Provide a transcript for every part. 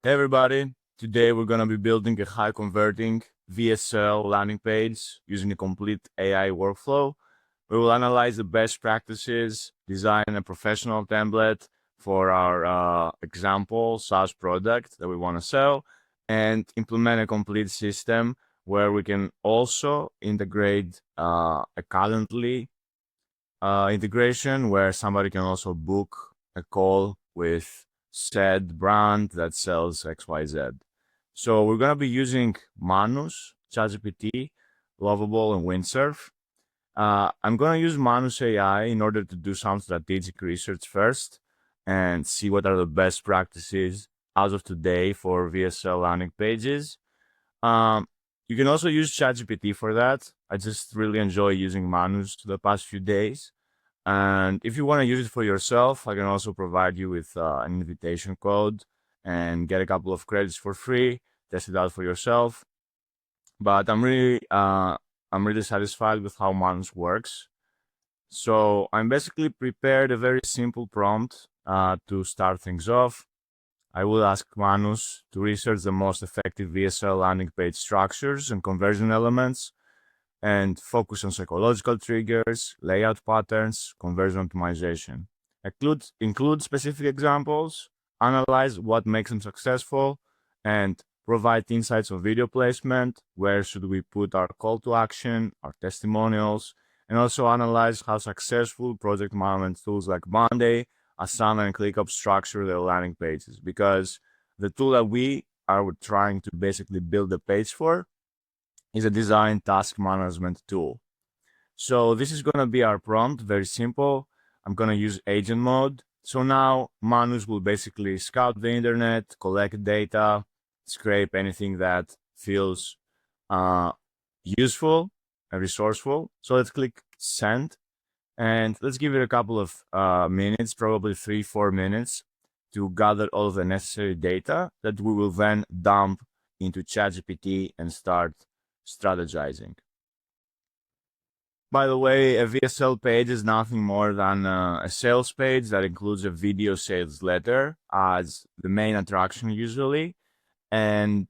Hey everybody, today we're going to be building a high converting VSL landing page using a complete AI workflow. We will analyze the best practices, design a professional template for our example SaaS product that we want to sell, and implement a complete system where we can also integrate a Calendly integration where somebody can also book a call with said brand that sells XYZ. So we're going to be using Manus, ChatGPT, Lovable, and Windsurf. I'm going to use Manus AI in order to do some strategic research first and see what are the best practices as of today for VSL landing pages. You can also use ChatGPT for that. I just really enjoy using Manus the past few days. And if you want to use it for yourself, I can also provide you with an invitation code and get a couple of credits for free. Test it out for yourself. But I'm really satisfied with how Manus works. So I'm basically prepared a very simple prompt to start things off. I will ask Manus to research the most effective VSL landing page structures and conversion elements, and focus on psychological triggers, layout patterns, conversion optimization. Include specific examples, analyze what makes them successful, and provide insights on video placement, where should we put our call to action, our testimonials, and also analyze how successful project management tools like Monday, Asana, and ClickUp structure their landing pages. Because the tool that we are trying to basically build a page for is a design task management tool. So this is going to be our prompt, very simple. I'm going to use agent mode. So now Manus will basically scout the internet, collect data, scrape anything that feels useful and resourceful. So let's click send, and let's give it a couple of minutes, probably 3-4 minutes, to gather all of the necessary data that we will then dump into ChatGPT and start strategizing. By the way, a VSL page is nothing more than a sales page that includes a video sales letter as the main attraction usually. And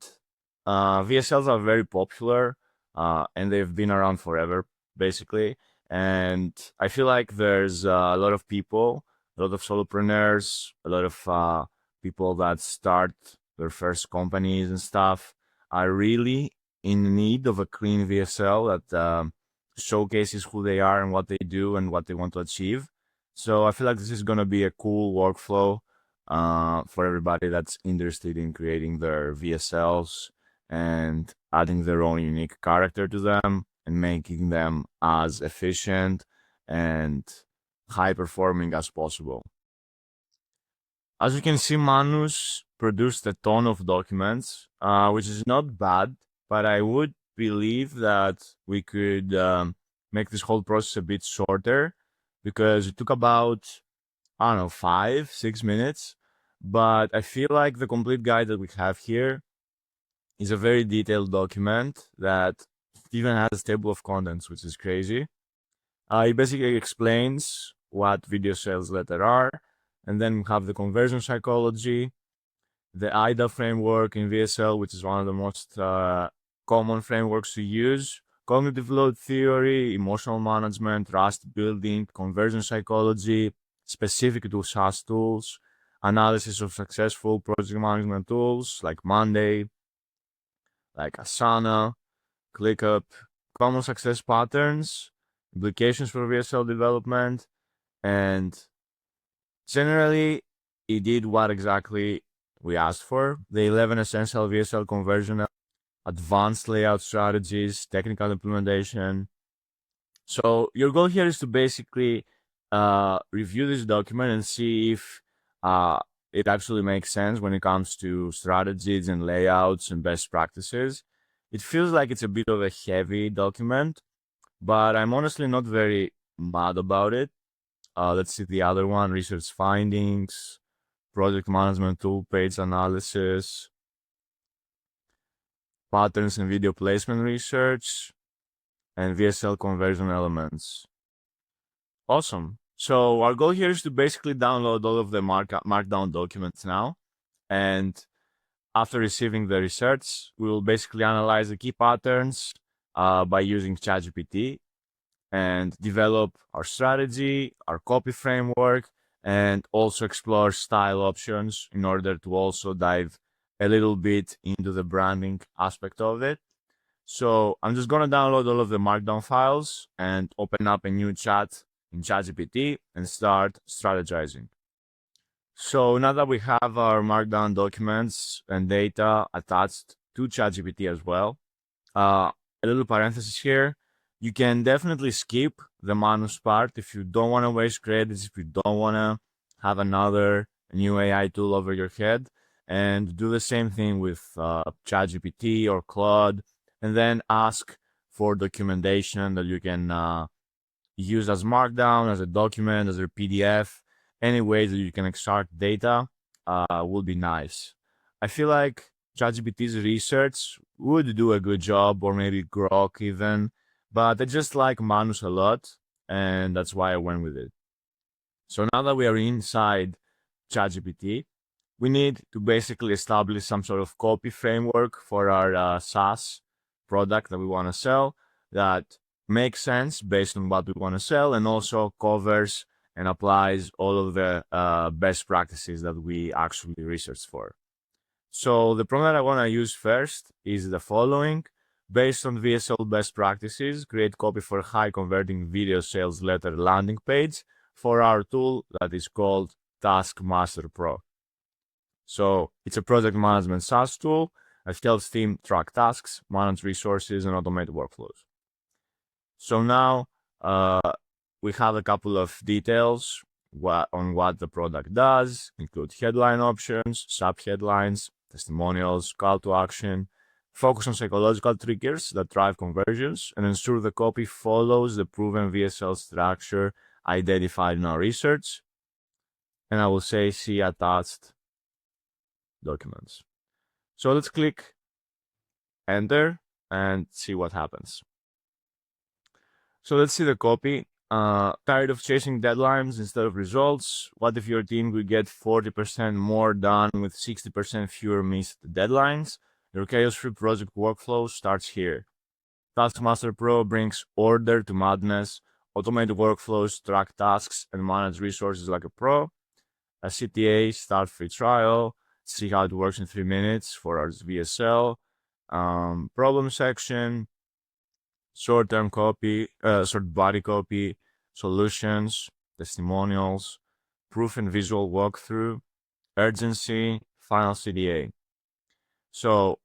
VSLs are very popular and they've been around forever, basically. And I feel like there's a lot of people, a lot of solopreneurs, a lot of people that start their first companies and stuff are really in need of a clean VSL that showcases who they are and what they do and what they want to achieve. So I feel like this is going to be a cool workflow for everybody that's interested in creating their VSLs and adding their own unique character to them and making them as efficient and high performing as possible. As you can see, Manus produced a ton of documents, which is not bad, but I would believe that we could make this whole process a bit shorter, because it took about, I don't know, 5-6 minutes. But I feel like the complete guide that we have here is a very detailed document that even has a table of contents, which is crazy. It basically explains what video sales letter are, and then we have the conversion psychology, the IDA framework in VSL, which is one of the most common frameworks to use, cognitive load theory, emotional management, trust building, conversion psychology, specific to SaaS tools, analysis of successful project management tools like Monday, like Asana, ClickUp, common success patterns, implications for VSL development, and generally, it did what exactly we asked for. The 11 essential VSL conversion, advanced layout strategies, technical implementation. So your goal here is to basically review this document and see if it actually makes sense when it comes to strategies and layouts and best practices. It feels like it's a bit of a heavy document, but I'm honestly not very mad about it. Let's see the other one: research findings, project management tool page analysis, patterns and video placement research, and VSL conversion elements. Awesome. So our goal here is to basically download all of the markdown documents now. And After receiving the research, we will basically analyze the key patterns by using ChatGPT and develop our strategy, our copy framework, and also explore style options in order to also dive a little bit into the branding aspect of it. So I'm just going to download all of the markdown files and open up a new chat in ChatGPT and start strategizing. So now that we have our markdown documents and data attached to ChatGPT as well, a little parenthesis here, you can definitely skip the Manus part if you don't want to waste credits, if you don't want to have another new AI tool over your head, and do the same thing with ChatGPT or Claude, and then ask for documentation that you can use as Markdown, as a document, as a PDF. Any ways that you can extract data will be nice. I feel like ChatGPT's research would do a good job, or maybe Grok even, but I just like Manus a lot, and that's why I went with it. So now that we are inside ChatGPT, we need to basically establish some sort of copy framework for our SaaS product that we want to sell that makes sense based on what we want to sell, and also covers and applies all of the best practices that we actually researched for. So the prompt that I want to use first is the following. Based on VSL best practices, create copy for high converting video sales letter landing page for our tool that is called TaskMaster Pro. So it's a project management SaaS tool that helps team track tasks, manage resources, and automate workflows. So now we have a couple of details on what the product does, include headline options, sub-headlines, testimonials, call to action, focus on psychological triggers that drive conversions, and ensure the copy follows the proven VSL structure identified in our research. And I will say see attached documents. So let's click enter and see what happens. So let's see the copy. Tired of chasing deadlines instead of results? What if your team could get 40% more done with 60% fewer missed deadlines? Your chaos-free project workflow starts here. TaskMaster Pro brings order to madness, automate workflows, track tasks, and manage resources like a pro. A CTA, start free trial, see how it works in 3 minutes for our VSL. Problem section, short-term copy, short body copy, solutions, testimonials, proof and visual walkthrough, urgency, final CDA. So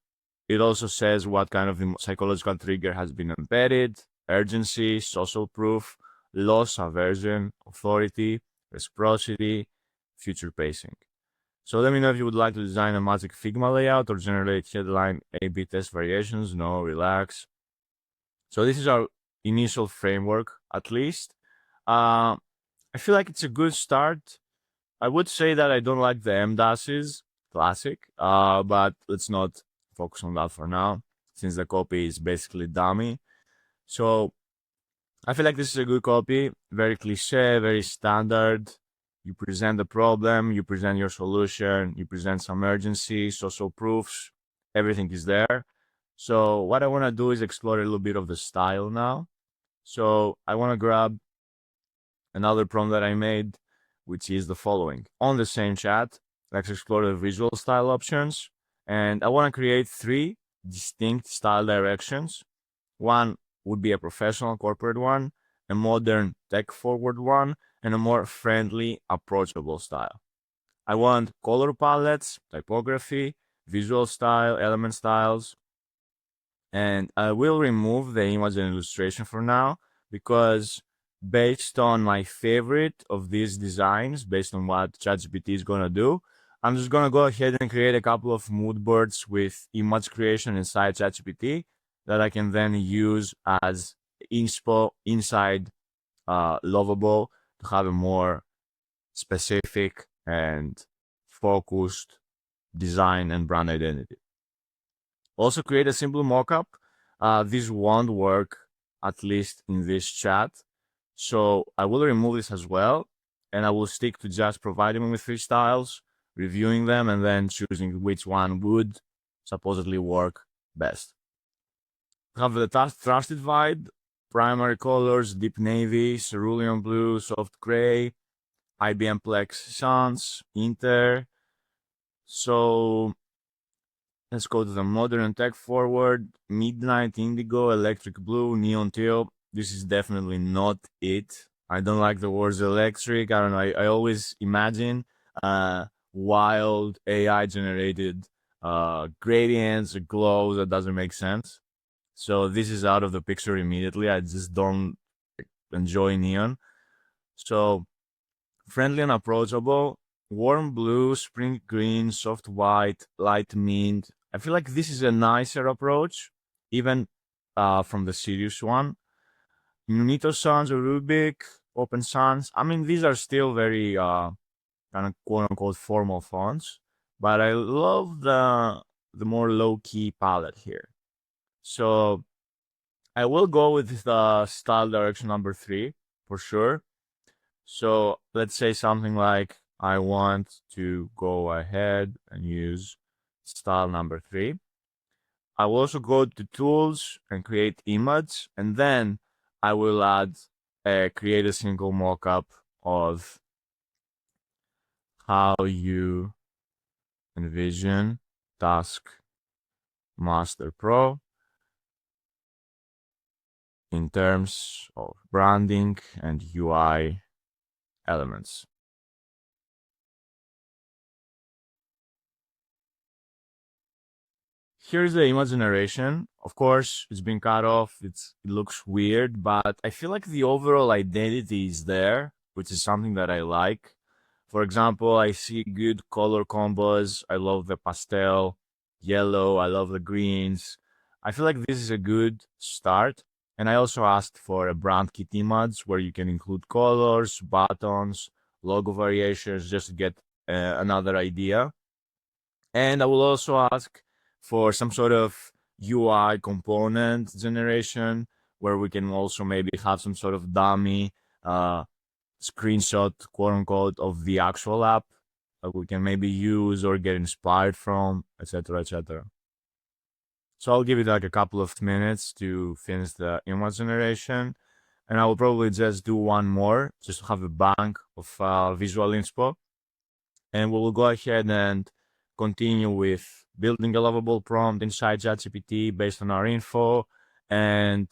it also says what kind of psychological trigger has been embedded, urgency, social proof, loss aversion, authority, reciprocity, future pacing. So let me know if you would like to design a magic Figma layout or generate headline A/B test variations. No, relax. So this is our initial framework, at least. I feel like it's a good start. I would say that I don't like the MDASs, classic, but let's not focus on that for now, since the copy is basically dummy. So I feel like this is a good copy, very cliche, very standard. You present the problem, you present your solution, you present some urgency, social proofs, everything is there. So what I want to do is explore a little bit of the style now. So I want to grab another prompt that I made, which is the following. On the same chat, let's explore the visual style options. And I want to create 3 distinct style directions. One would be a professional corporate one, a modern tech-forward one, and a more friendly, approachable style. I want color palettes, typography, visual style, element styles, and I will remove the image and illustration for now, because based on my favorite of these designs, based on what ChatGPT is going to do, I'm just going to go ahead and create a couple of mood boards with image creation inside ChatGPT that I can then use as inspo inside Lovable to have a more specific and focused design and brand identity. Also create a simple mockup. This won't work, at least in this chat. So I will remove this as well, and I will stick to just providing me with 3 styles, reviewing them, and then choosing which one would supposedly work best. We have the trusted vibe, primary colors, deep navy, cerulean blue, soft gray, IBM Plex Sans, Inter. So let's go to the modern and tech forward, midnight indigo, electric blue, neon teal. This is definitely not it. I don't like the words electric. I don't know. I always imagine wild AI generated gradients, a glow that doesn't make sense. So this is out of the picture immediately. I just don't enjoy neon. So friendly and approachable, warm blue, spring green, soft white, light mint. I feel like this is a nicer approach, even from the serious one. Munito Sans or Rubik, Open Sans. I mean, these are still very kind of quote unquote formal fonts, but I love the more low key palette here. So I will go with the style direction number 3 for sure. So let's say something like I want to go ahead and use style number 3. I will also go to tools and create image, and then I will create a single mockup of how you envision TaskMaster Pro in terms of branding and UI elements. Here's the image generation. Of course, it's been cut off. It looks weird, but I feel like the overall identity is there, which is something that I like. For example, I see good color combos. I love the pastel, yellow. I love the greens. I feel like this is a good start. And I also asked for a brand kit image where you can include colors, buttons, logo variations, just to get another idea. And I will also ask for some sort of UI component generation where we can also maybe have some sort of dummy screenshot, quote unquote, of the actual app that we can maybe use or get inspired from, etc., etc. So I'll give it like a couple of minutes to finish the image generation, and I will probably just do one more just to have a bank of visual inspo, and we will go ahead and continue with building a lovable prompt inside ChatGPT based on our info and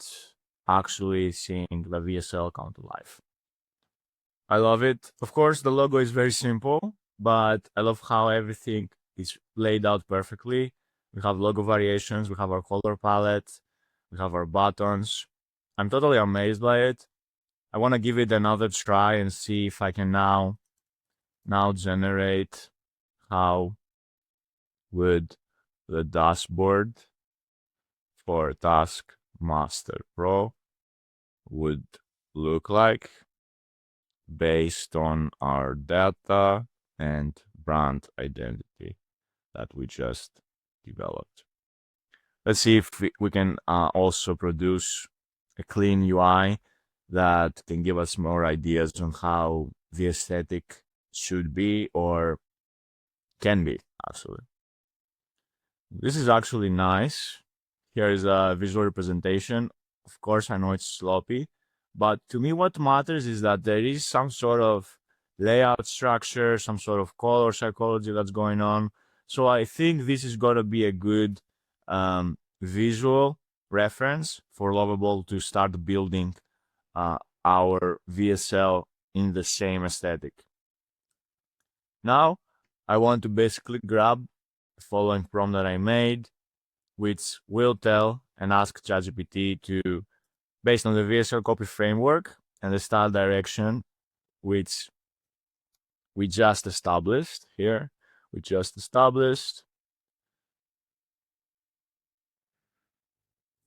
actually seeing the VSL come to life. I love it. Of course, the logo is very simple, but I love how everything is laid out perfectly. We have logo variations, we have our color palette, we have our buttons. I'm totally amazed by it. I want to give it another try and see if I can now generate how would the dashboard for TaskMaster Pro would look like based on our data and brand identity that we just developed. Let's see if we can also produce a clean UI that can give us more ideas on how the aesthetic should be or can be, actually. This is actually nice. Here is a visual representation. Of course, I know it's sloppy, but to me, what matters is that there is some sort of layout structure, some sort of color psychology that's going on. So I think this is going to be a good visual reference for Lovable to start building our VSL in the same aesthetic. Now, I want to basically grab the following prompt that I made, which will tell and ask ChatGPT to, based on the VSL copy framework and the style direction, which we just established here,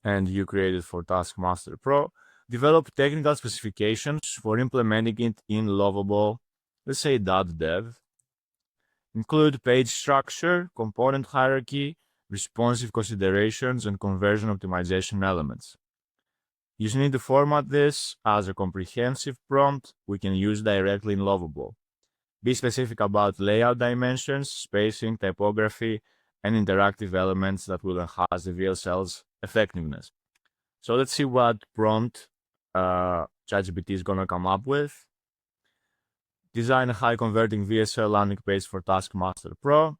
and you created for TaskMaster Pro, develop technical specifications for implementing it in Lovable, let's say .dev, include page structure, component hierarchy, responsive considerations, and conversion optimization elements. You need to format this as a comprehensive prompt we can use directly in Lovable. Be specific about layout dimensions, spacing, typography, and interactive elements that will enhance the VSL's effectiveness. So let's see what prompt ChatGPT is going to come up with. Design a high-converting VSL landing page for TaskMaster Pro.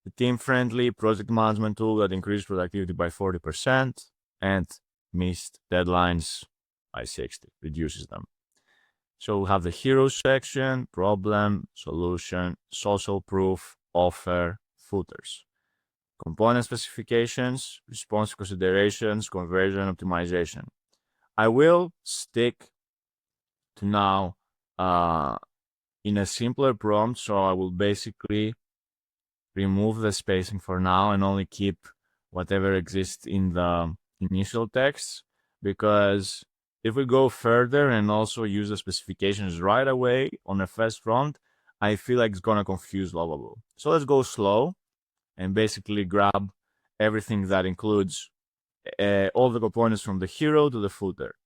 The team-friendly project management tool that increases productivity by 40% and missed deadlines by 60, reduces them. So we have the hero section, problem, solution, social proof, offer, footers. Component specifications, responsive considerations, conversion optimization. I will stick to now in a simpler prompt, so I will basically remove the spacing for now and only keep whatever exists in the initial text, because if we go further and also use the specifications right away on the first prompt, I feel like it's gonna confuse Lovable. So let's go slow and basically grab everything that includes all the components from the hero to the footer.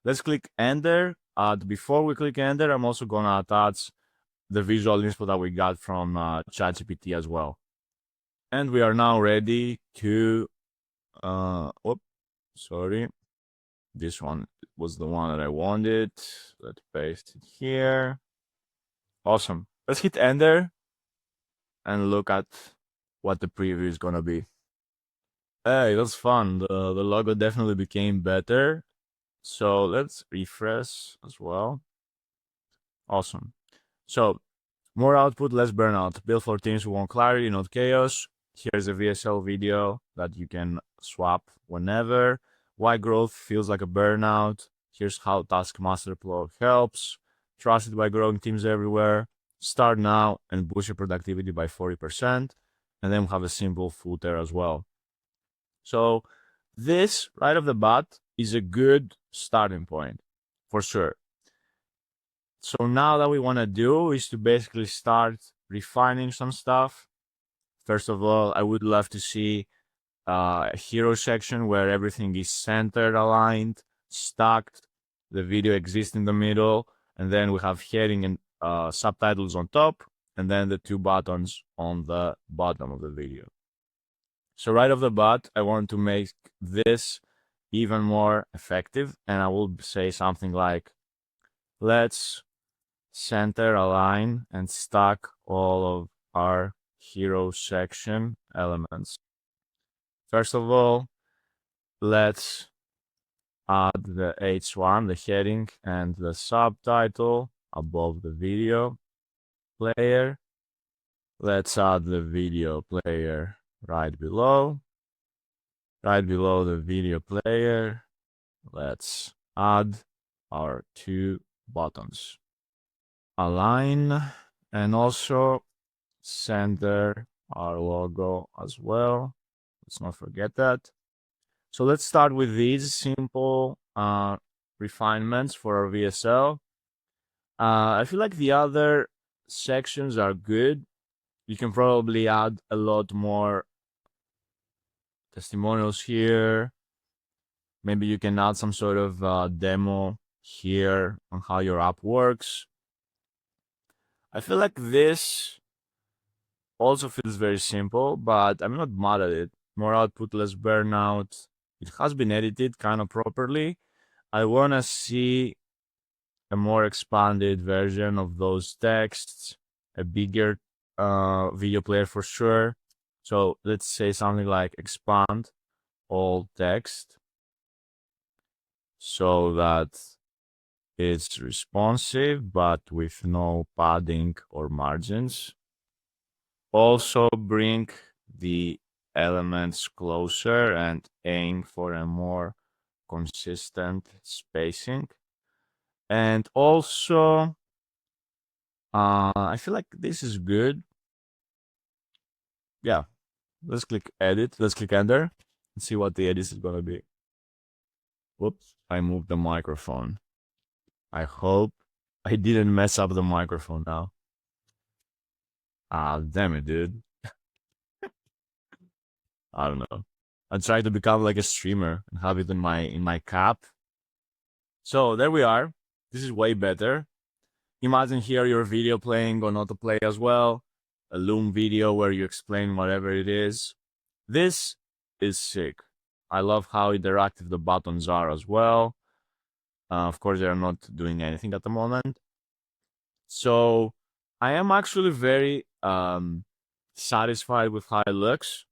Let's click enter. Before we click enter, I'm also gonna attach the visual inspo that we got from ChatGPT as well. And we are now ready to, sorry. This one was the one that I wanted. Let's paste it here. Awesome. Let's hit enter and look at what the preview is gonna be. Hey, that's fun. The logo definitely became better. So let's refresh as well. Awesome. So more output, less burnout. Built for teams who want clarity, not chaos. Here's a VSL video that you can swap whenever. Why growth feels like a burnout. Here's how TaskMaster Pro helps. Trusted by growing teams everywhere. Start now and boost your productivity by 40%. And then we have a simple footer as well. So this, right off the bat, is a good starting point, for sure. So now that we want to do is to basically start refining some stuff. First of all, I would love to see a hero section where everything is centered, aligned, stacked. The video exists in the middle, and then we have heading and subtitles on top, and then the two buttons on the bottom of the video. So right off the bat, I want to make this even more effective, and I will say something like, let's center, align, and stack all of our hero section elements. First of all, let's add the H1, the heading, and the subtitle above the video player. Let's add the video player right below. Right below the video player, let's add our two buttons. Align and also center our logo as well. Let's not forget that. So let's start with these simple refinements for our VSL. I feel like the other sections are good. You can probably add a lot more testimonials here. Maybe you can add some sort of demo here on how your app works. I feel like this also feels very simple, but I'm not mad at it. More output, less burnout. It has been edited kind of properly. I want to see a more expanded version of those texts, a bigger video player for sure. So let's say something like expand all text so that it's responsive but with no padding or margins. Also bring the elements closer and aim for a more consistent spacing. And also, I feel like this is good. Yeah, let's click edit. Let's click enter and see what the edit is gonna be. Whoops, I moved the microphone. I hope I didn't mess up the microphone now. Ah, damn it, dude. I don't know. I'm trying to become like a streamer and have it in my cap. So there we are. This is way better. Imagine here your video playing on autoplay as well, a Loom video where you explain whatever it is. This is sick. I love how interactive the buttons are as well. Of course, they are not doing anything at the moment. So I am actually very satisfied with how it looks.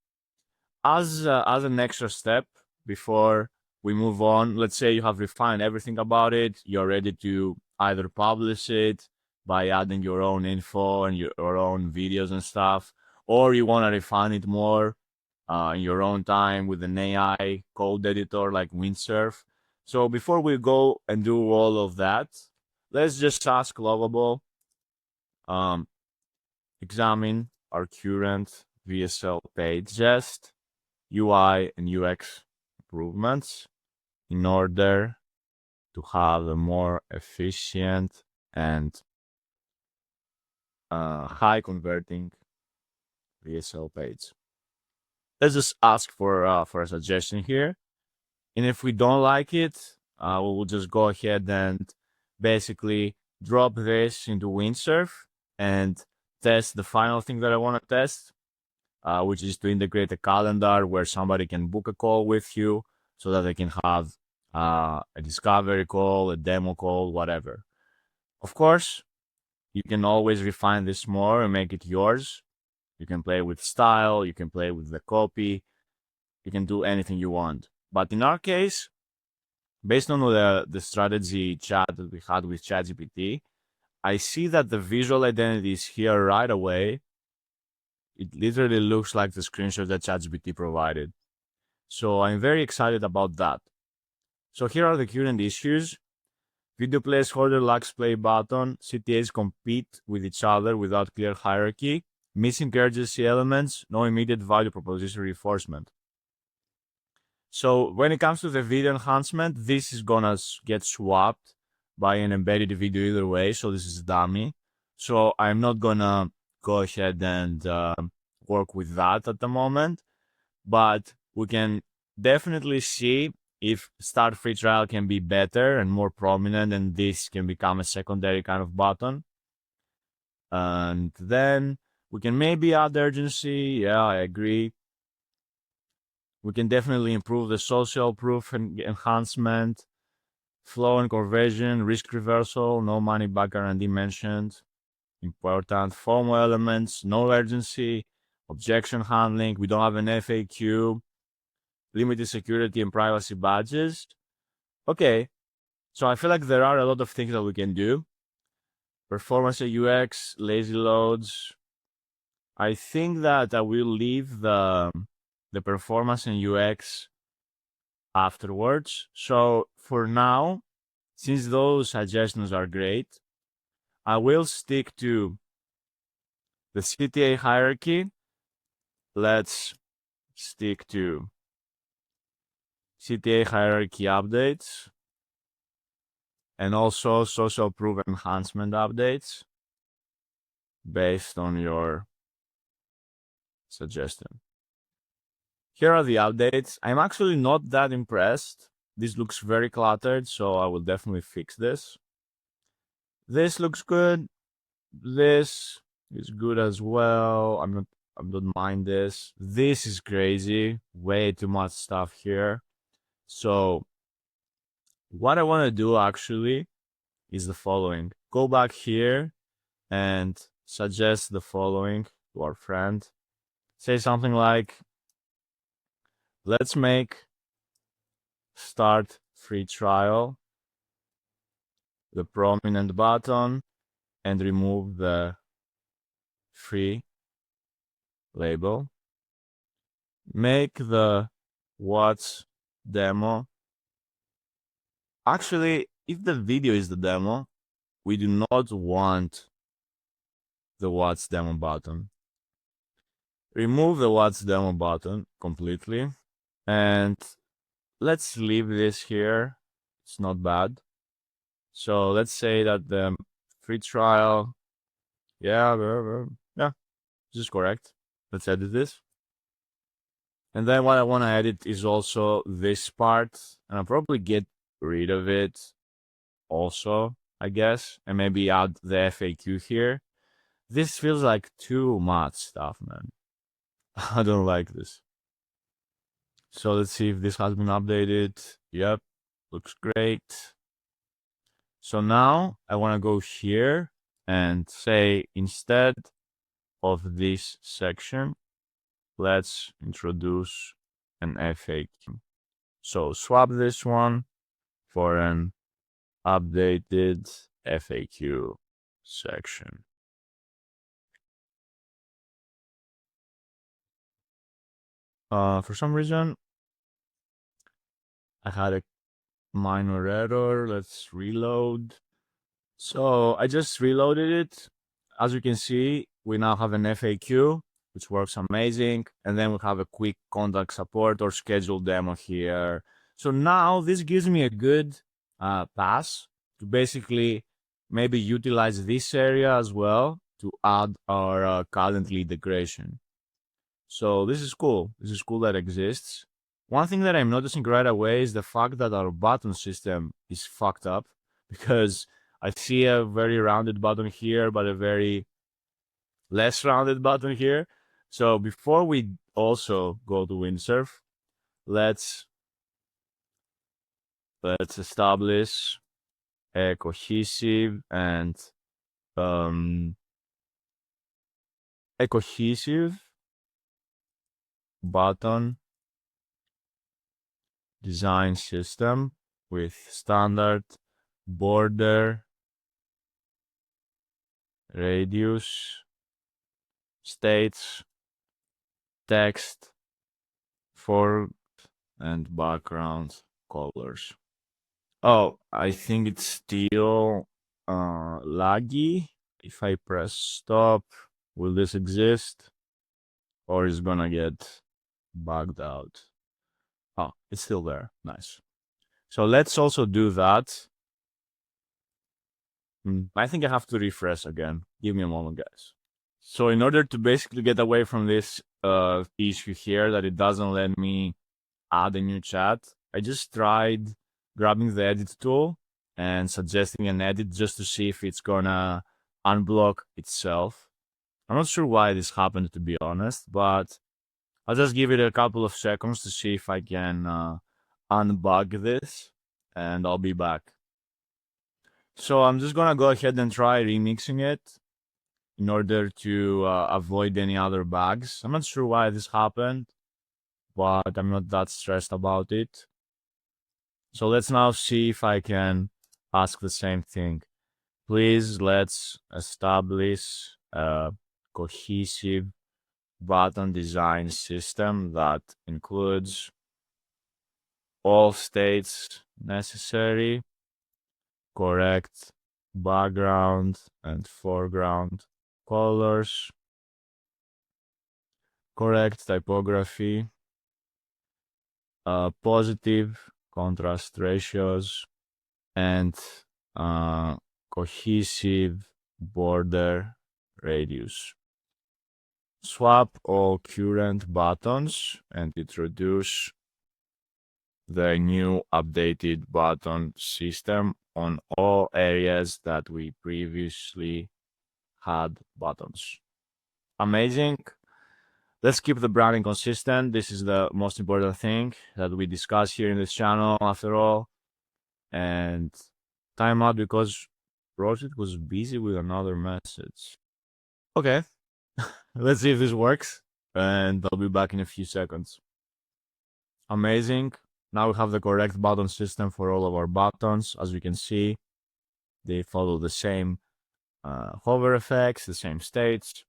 As an extra step before we move on, let's say you have refined everything about it, you're ready to either publish it by adding your own info and your own videos and stuff, or you want to refine it more in your own time with an AI code editor like Windsurf. So before we go and do all of that, let's just ask Lovable, um, examine our current VSL page, just UI and UX improvements in order to have a more efficient and high converting VSL page. Let's just ask for a suggestion here, and if we don't like it, we will just go ahead and basically drop this into Windsurf and test the final thing that I want to test, which is to integrate a calendar where somebody can book a call with you so that they can have a discovery call, a demo call, whatever. Of course, you can always refine this more and make it yours. You can play with style, you can play with the copy, you can do anything you want. But in our case, based on the strategy chat that we had with ChatGPT, I see that the visual identity is here right away. It literally looks like the screenshot that ChatGPT provided. So I'm very excited about that. So here are the current issues. Video placeholder lacks play button. CTAs compete with each other without clear hierarchy. Missing urgency elements. No immediate value proposition reinforcement. So when it comes to the video enhancement, this is gonna get swapped by an embedded video either way. So this is dummy. So I'm not gonna go ahead and work with that at the moment, but we can definitely see if start free trial can be better and more prominent, and this can become a secondary kind of button. And then we can maybe add urgency. Yeah, I agree. We can definitely improve the social proof and enhancement, flow and conversion, risk reversal, no money back guarantee mentioned. Important FOMO elements, no urgency, objection handling. We don't have an FAQ, limited security and privacy badges. Okay, so I feel like there are a lot of things that we can do. Performance and UX, lazy loads. I think that I will leave the performance and UX afterwards. So for now, since those suggestions are great, I will stick to the CTA hierarchy. Let's stick to CTA hierarchy updates and also social proof enhancement updates based on your suggestion. Here are the updates. I'm actually not that impressed. This looks very cluttered, so I will definitely fix this. This looks good. This is good as well. I don't mind this. This is crazy. Way too much stuff here. So what I want to do actually is the following. Go back here and suggest the following to our friend. Say something like, let's make start free trial the prominent button and remove the free label. Make the what's demo. Actually, if the video is the demo, we do not want the what's demo button. Remove the what's demo button completely. And let's leave this here. It's not bad. So let's say that the free trial, yeah, this is correct. Let's edit this. And then what I want to edit is also this part, and I'll probably get rid of it also. I guess, and maybe add the FAQ here. This feels like too much stuff, man. I don't like this. So let's see if this has been updated. Yep, looks great. So now I want to go here and say instead of this section, let's introduce an FAQ. So swap this one for an updated FAQ section. For some reason, I had a minor error. Let's reload. So I just reloaded it. As you can see, we now have an FAQ, which works amazing. And then we have a quick contact support or schedule demo here. So now this gives me a good pass to basically maybe utilize this area as well to add our Calendly integration. So this is cool. This is cool that exists. One thing that I'm noticing right away is the fact that our button system is fucked up because I see a very rounded button here, but a very less rounded button here. So before we also go to windsurf, let's establish a cohesive and a cohesive button design system with standard border, radius, states, text, foreground, and background colors. Oh, I think it's still laggy. If I press stop, will this exist? Or is it gonna get bugged out? Oh, it's still there. Nice. So let's also do that. I think I have to refresh again. Give me a moment, guys. So in order to basically get away from this issue here that it doesn't let me add a new chat, I just tried grabbing the edit tool and suggesting an edit just to see if it's gonna unblock itself. I'm not sure why this happened, to be honest, but I'll just give it a couple of seconds to see if I can unbug this, and I'll be back. So I'm just gonna go ahead and try remixing it in order to avoid any other bugs. I'm not sure why this happened, but I'm not that stressed about it. So let's now see if I can ask the same thing. Please, let's establish a cohesive button design system that includes all states necessary, correct background and foreground colors, correct typography, positive contrast ratios, and cohesive border radius. Swap all current buttons and introduce the new updated button system on all areas that we previously had buttons. Amazing. Let's keep the branding consistent. This is the most important thing that we discuss here in this channel, after all. And timeout because Project was busy with another message. Okay, let's see if this works. And I'll be back in a few seconds. Amazing. Now we have the correct button system for all of our buttons. As you can see, they follow the same hover effects, the same states.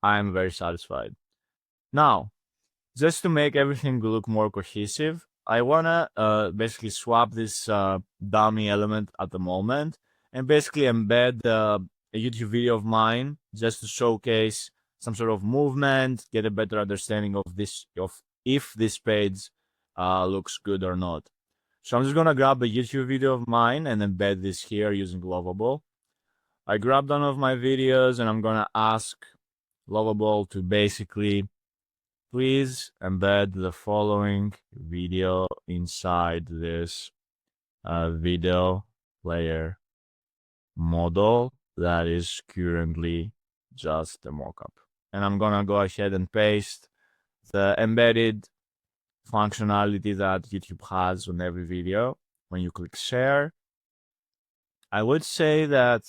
I am very satisfied. Now, just to make everything look more cohesive, I wanna basically swap this dummy element at the moment and basically embed a YouTube video of mine just to showcase some sort of movement, get a better understanding of if this page looks good or not. So I'm just gonna grab a YouTube video of mine and embed this here using Lovable. I grabbed one of my videos and I'm gonna ask Lovable to basically please embed the following video inside this video player. model that is currently just a mockup. And I'm gonna go ahead and paste the embedded functionality that YouTube has on every video. When you click share, I would say that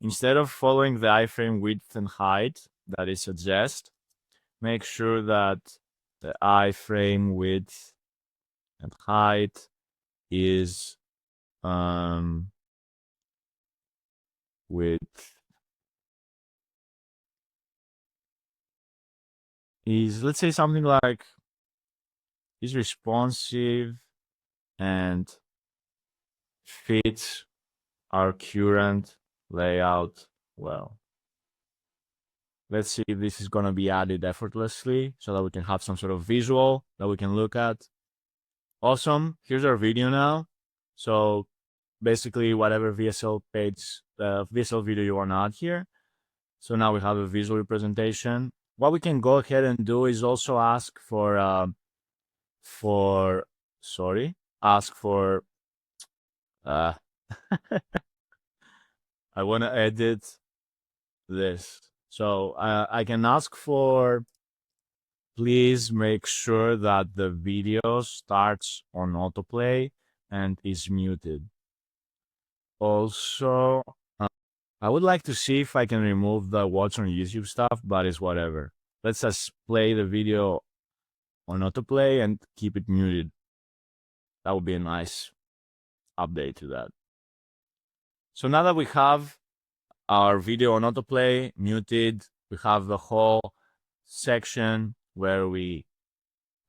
instead of following the iframe width and height that it suggests, make sure that the iframe width and height is width is, let's say, something like is responsive and fits our current layout well. Let's see if this is going to be added effortlessly so that we can have some sort of visual that we can look at. Awesome. Here's our video now. So basically whatever VSL page, VSL video you want to add here. So now we have a visual representation. What we can go ahead and do is also ask for uh, I want to edit this. So I can ask for, please make sure that the video starts on autoplay and is muted. Also, I would like to see if I can remove the watch on YouTube stuff, but it's whatever. Let's just play the video on autoplay and keep it muted. That would be a nice update to that. So now that we have our video on autoplay muted, we have the whole section where we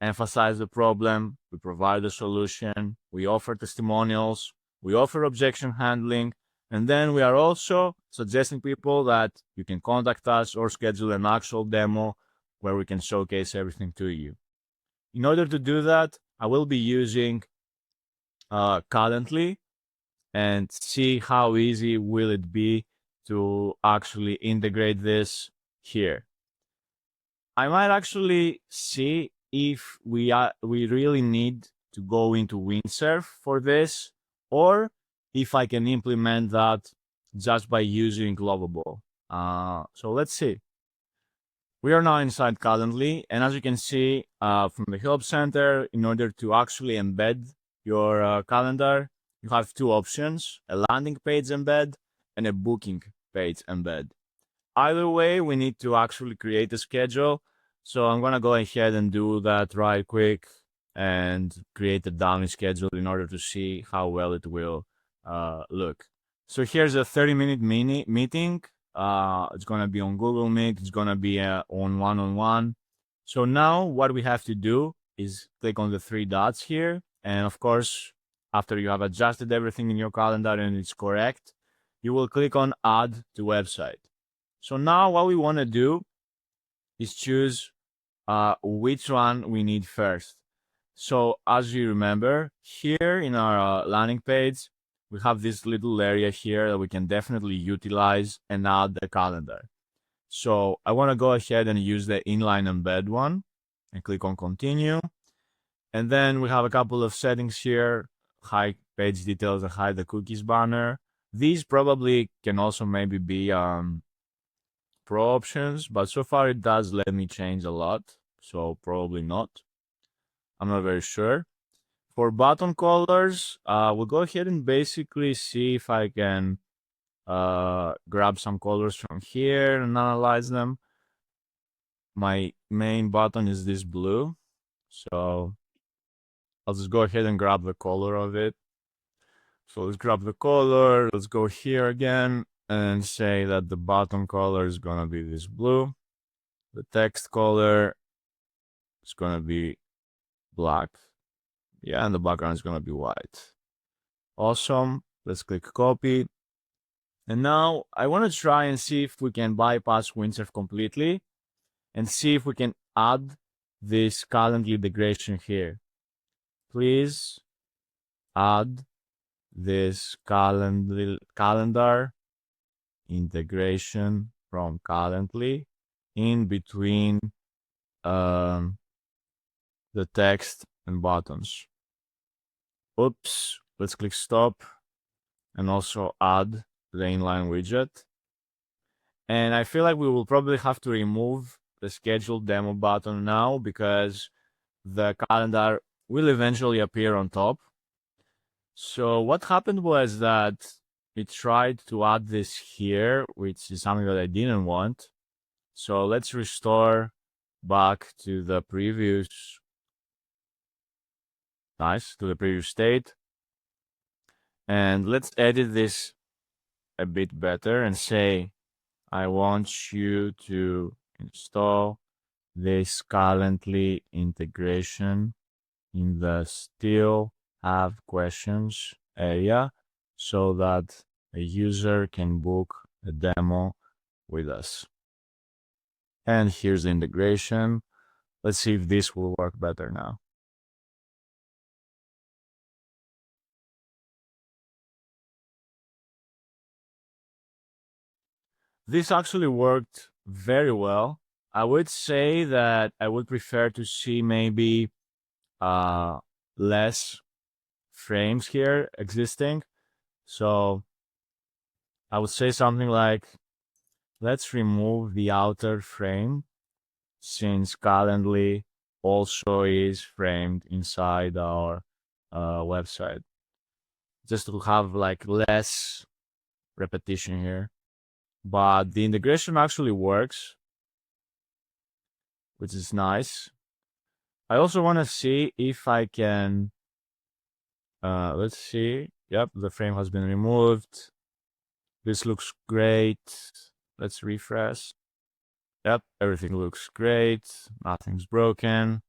emphasize the problem, we provide the solution, we offer testimonials, we offer objection handling, and then we are also suggesting people that you can contact us or schedule an actual demo where we can showcase everything to you. In order to do that, I will be using Calendly and see how easy will it be to actually integrate this here. I might actually see if we really need to go into windsurf for this, or if I can implement that just by using Lovable. So let's see. We are now inside Calendly, and as you can see from the Help Center, in order to actually embed your calendar, you have two options: a landing page embed and a booking page embed. Either way, we need to actually create a schedule. So I'm gonna go ahead and do that right quick and create a dummy schedule in order to see how well it will look. So here's a 30-minute meeting. It's gonna be on Google Meet. It's gonna be on one-on-one. So now what we have to do is click on the three dots here. And of course, after you have adjusted everything in your calendar and it's correct, you will click on Add to Website. So now what we want to do is choose which one we need first. So as you remember, here in our landing page, we have this little area here that we can definitely utilize and add the calendar. So I want to go ahead and use the inline embed one and click on continue. And then we have a couple of settings here, hide page details and hide the cookies banner. These probably can also maybe be pro options, but so far it does let me change a lot, so probably not. I'm not very sure. For button colors, we'll go ahead and basically see if I can grab some colors from here and analyze them. My main button is this blue, so I'll just go ahead and grab the color of it. So let's grab the color, let's go here again and say that the button color is gonna be this blue. The text color is gonna be black. Yeah, and the background is gonna be white. Awesome. Let's click copy. And now I want to try and see if we can bypass windsurf completely and see if we can add this Calendly integration here. Please add this calendar integration from Calendly in between the text and buttons. Oops, let's click stop and also add the inline widget. And I feel like we will probably have to remove the schedule demo button now because the calendar will eventually appear on top. So what happened was that it tried to add this here, which is something that I didn't want. So let's restore back to the previous, to the previous state. And let's edit this a bit better and say, I want you to install this Calendly integration in the still have questions area so that a user can book a demo with us. And here's the integration. Let's see if this will work better now. This actually worked very well. I would say that I would prefer to see maybe less frames here existing. So I would say something like, let's remove the outer frame since Calendly also is framed inside our website. Just to have like less repetition here. But the integration actually works, which is nice. I also want to see if I can, let's see. Yep, the frame has been removed. This looks great. Let's refresh. Yep, everything looks great. Nothing's broken.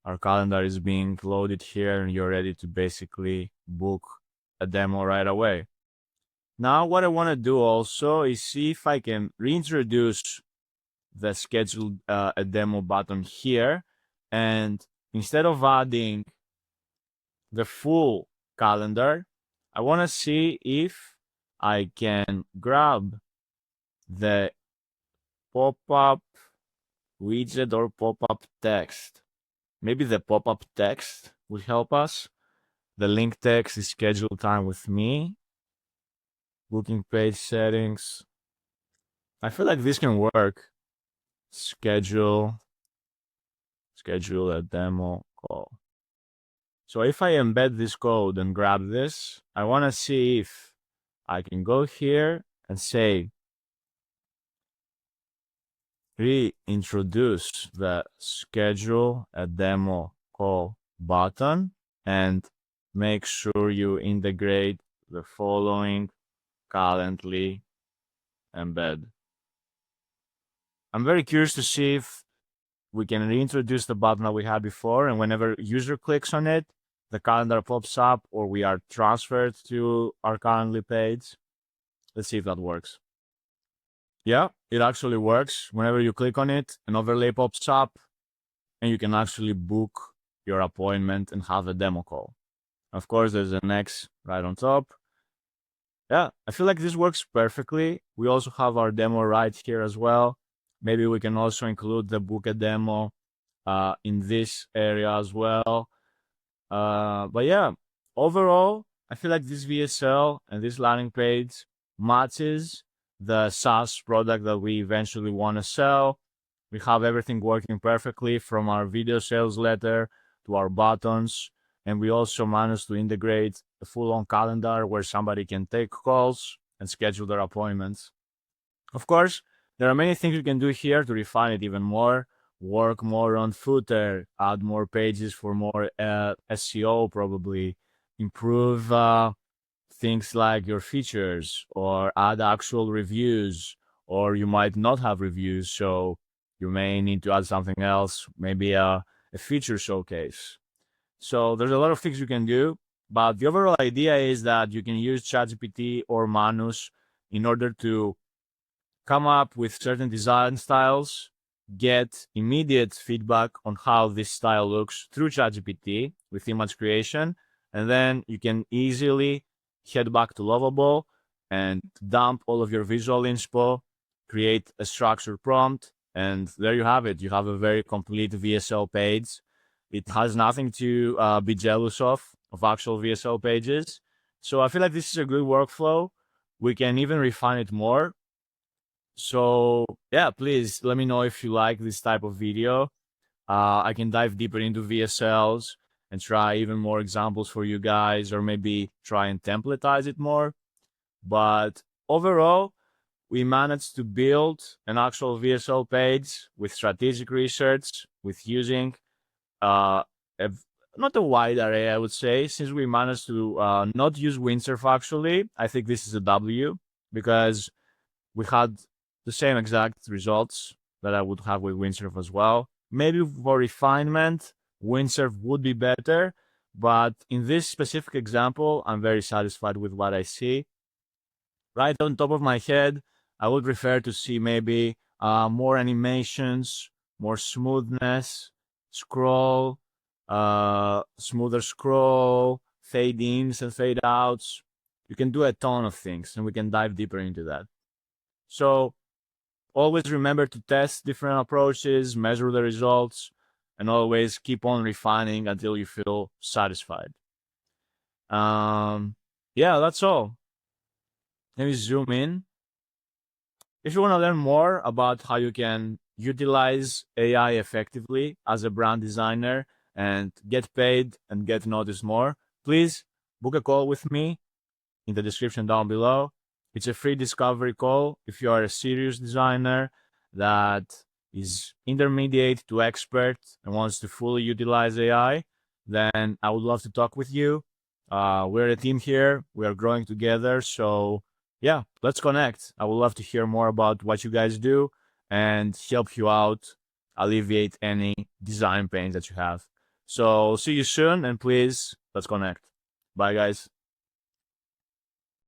Our calendar is being loaded here and you're ready to basically book a demo right away. Now, what I want to do also is see if I can reintroduce the schedule a demo button here. And instead of adding the full calendar, I want to see if I can grab the pop-up widget or pop-up text. Maybe the pop-up text would help us. The link text is schedule time with me. Booking page settings. I feel like this can work. Schedule a demo call. So if I embed this code and grab this, I want to see if I can go here and say, reintroduce the schedule a demo call button and make sure you integrate the following Calendly embed. I'm very curious to see if we can reintroduce the button that we had before, and whenever user clicks on it, the calendar pops up or we are transferred to our Calendly page. Let's see if that works. Yeah, it actually works. Whenever you click on it, an overlay pops up and you can actually book your appointment and have a demo call. Of course, there's an X right on top. Yeah, I feel like this works perfectly. We also have our demo right here as well. Maybe we can also include the book a demo in this area as well. But yeah, overall, I feel like this VSL and this landing page matches the SaaS product that we eventually want to sell. We have everything working perfectly from our video sales letter to our buttons. And we also managed to integrate a full-on calendar where somebody can take calls and schedule their appointments. Of course, there are many things you can do here to refine it even more. Work more on footer, add more pages for more SEO probably, improve things like your features or add actual reviews, or you might not have reviews, so you may need to add something else, maybe a feature showcase. So there's a lot of things you can do, but the overall idea is that you can use ChatGPT or Manus in order to come up with certain design styles, get immediate feedback on how this style looks through ChatGPT with image creation, and then you can easily head back to Lovable and dump all of your visual inspo, create a structured prompt, and there you have it. You have a very complete VSL page. It has nothing to be jealous of actual VSL pages. So I feel like this is a good workflow. we can even refine it more. So yeah, please let me know if you like this type of video. I can dive deeper into VSLs and try even more examples for you guys, or maybe try and templatize it more. But overall, we managed to build an actual VSL page with strategic research, with using uh, a, not a wide array, I would say, since we managed to not use windsurf actually. I think this is a W, because we had the same exact results that I would have with windsurf as well. Maybe for refinement, windsurf would be better, but in this specific example, I'm very satisfied with what I see. Right on top of my head, I would prefer to see maybe more animations, more smoothness, scroll, smoother scroll, fade ins and fade outs. You can do a ton of things, and we can dive deeper into that. So always remember to test different approaches, measure the results, and always keep on refining until you feel satisfied. Yeah, that's all. Let me zoom in. If you want to learn more about how you can utilize AI effectively as a brand designer and get paid and get noticed more, please book a call with me in the description down below. It's a free discovery call. If you are a serious designer that is intermediate to expert and wants to fully utilize AI, then I would love to talk with you. We're a team here. We are growing together. So yeah, let's connect. I would love to hear more about what you guys do and help you out, alleviate any design pains that you have. So see you soon, and please, let's connect. Bye, guys.